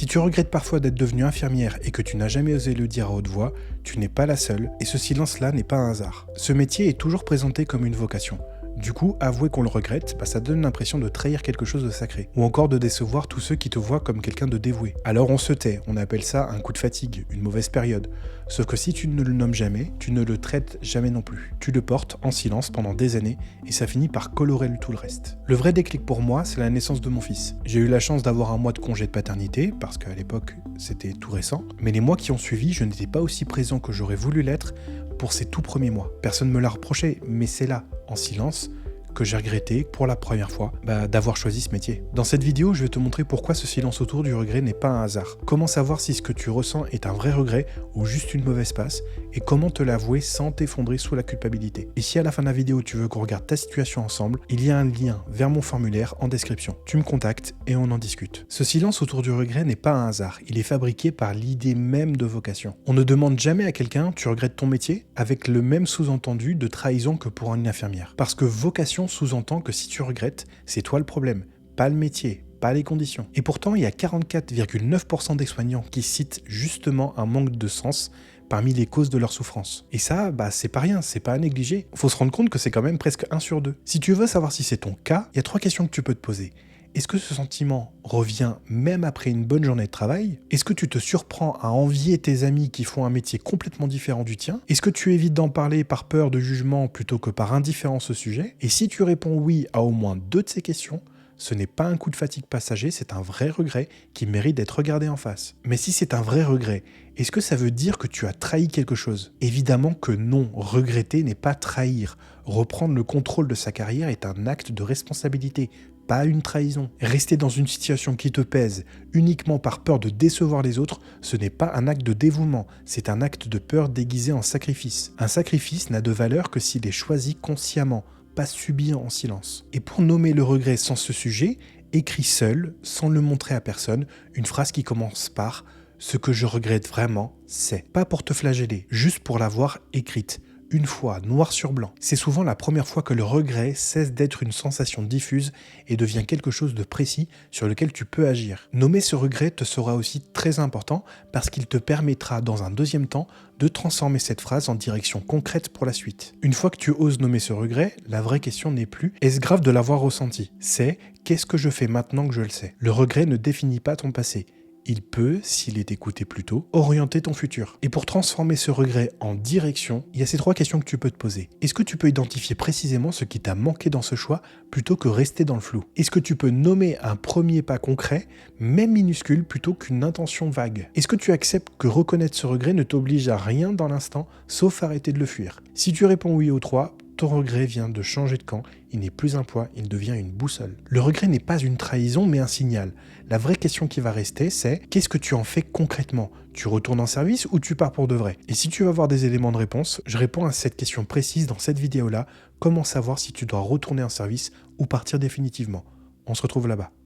Si tu regrettes parfois d'être devenue infirmière et que tu n'as jamais osé le dire à haute voix, tu n'es pas la seule, et ce silence-là n'est pas un hasard. Ce métier est toujours présenté comme une vocation. Du coup, avouer qu'on le regrette, ça donne l'impression de trahir quelque chose de sacré, ou encore de décevoir tous ceux qui te voient comme quelqu'un de dévoué. Alors on se tait, on appelle ça un coup de fatigue, une mauvaise période. Sauf que si tu ne le nommes jamais, tu ne le traites jamais non plus. Tu le portes en silence pendant des années, et ça finit par colorer tout le reste. Le vrai déclic pour moi, c'est la naissance de mon fils. J'ai eu la chance d'avoir un mois de congé de paternité, parce qu'à l'époque, c'était tout récent, mais les mois qui ont suivi, je n'étais pas aussi présent que j'aurais voulu l'être pour ces tout premiers mois. Personne ne me l'a reproché, mais c'est là, en silence, que j'ai regretté pour la première fois d'avoir choisi ce métier. Dans cette vidéo, je vais te montrer pourquoi ce silence autour du regret n'est pas un hasard. Comment savoir si ce que tu ressens est un vrai regret ou juste une mauvaise passe, et comment te l'avouer sans t'effondrer sous la culpabilité. Et si à la fin de la vidéo tu veux qu'on regarde ta situation ensemble, il y a un lien vers mon formulaire en description. Tu me contactes et on en discute. Ce silence autour du regret n'est pas un hasard, il est fabriqué par l'idée même de vocation. On ne demande jamais à quelqu'un « tu regrettes ton métier ?» avec le même sous-entendu de trahison que pour une infirmière. Parce que vocation sous-entend que si tu regrettes, c'est toi le problème, pas le métier, pas les conditions. Et pourtant, il y a 44,9% des soignants qui citent justement un manque de sens parmi les causes de leur souffrance. Et ça, c'est pas rien, c'est pas à négliger. Faut se rendre compte que c'est quand même presque 1 sur 2. Si tu veux savoir si c'est ton cas, il y a 3 questions que tu peux te poser. Est-ce que ce sentiment revient même après une bonne journée de travail? Est-ce que tu te surprends à envier tes amis qui font un métier complètement différent du tien? Est-ce que tu évites d'en parler par peur de jugement plutôt que par indifférence au sujet? Et si tu réponds oui à au moins 2 de ces questions, ce n'est pas un coup de fatigue passager, c'est un vrai regret qui mérite d'être regardé en face. Mais si c'est un vrai regret, est-ce que ça veut dire que tu as trahi quelque chose? Évidemment que non, regretter n'est pas trahir. Reprendre le contrôle de sa carrière est un acte de responsabilité, pas une trahison. Rester dans une situation qui te pèse uniquement par peur de décevoir les autres, ce n'est pas un acte de dévouement, c'est un acte de peur déguisé en sacrifice. Un sacrifice n'a de valeur que s'il est choisi consciemment, pas subi en silence. Et pour nommer le regret sans ce sujet, écris seul, sans le montrer à personne, une phrase qui commence par « Ce que je regrette vraiment, c'est ». Pas pour te flageller, juste pour l'avoir écrite. Une fois, noir sur blanc. C'est souvent la première fois que le regret cesse d'être une sensation diffuse et devient quelque chose de précis sur lequel tu peux agir. Nommer ce regret te sera aussi très important parce qu'il te permettra dans un deuxième temps de transformer cette phrase en direction concrète pour la suite. Une fois que tu oses nommer ce regret, la vraie question n'est plus « est-ce grave de l'avoir ressenti ?» C'est « qu'est-ce que je fais maintenant que je le sais ?» Le regret ne définit pas ton passé. Il peut, s'il est écouté plus tôt, orienter ton futur. Et pour transformer ce regret en direction, il y a ces 3 questions que tu peux te poser. Est-ce que tu peux identifier précisément ce qui t'a manqué dans ce choix plutôt que rester dans le flou? Est-ce que tu peux nommer un premier pas concret, même minuscule, plutôt qu'une intention vague? Est-ce que tu acceptes que reconnaître ce regret ne t'oblige à rien dans l'instant, sauf arrêter de le fuir? Si tu réponds oui aux 3, ton regret vient de changer de camp, il n'est plus un poids, il devient une boussole. Le regret n'est pas une trahison, mais un signal. La vraie question qui va rester, c'est qu'est-ce que tu en fais concrètement? Tu retournes en service ou tu pars pour de vrai? Et si tu veux avoir des éléments de réponse, je réponds à cette question précise dans cette vidéo-là. Comment savoir si tu dois retourner en service ou partir définitivement? On se retrouve là-bas.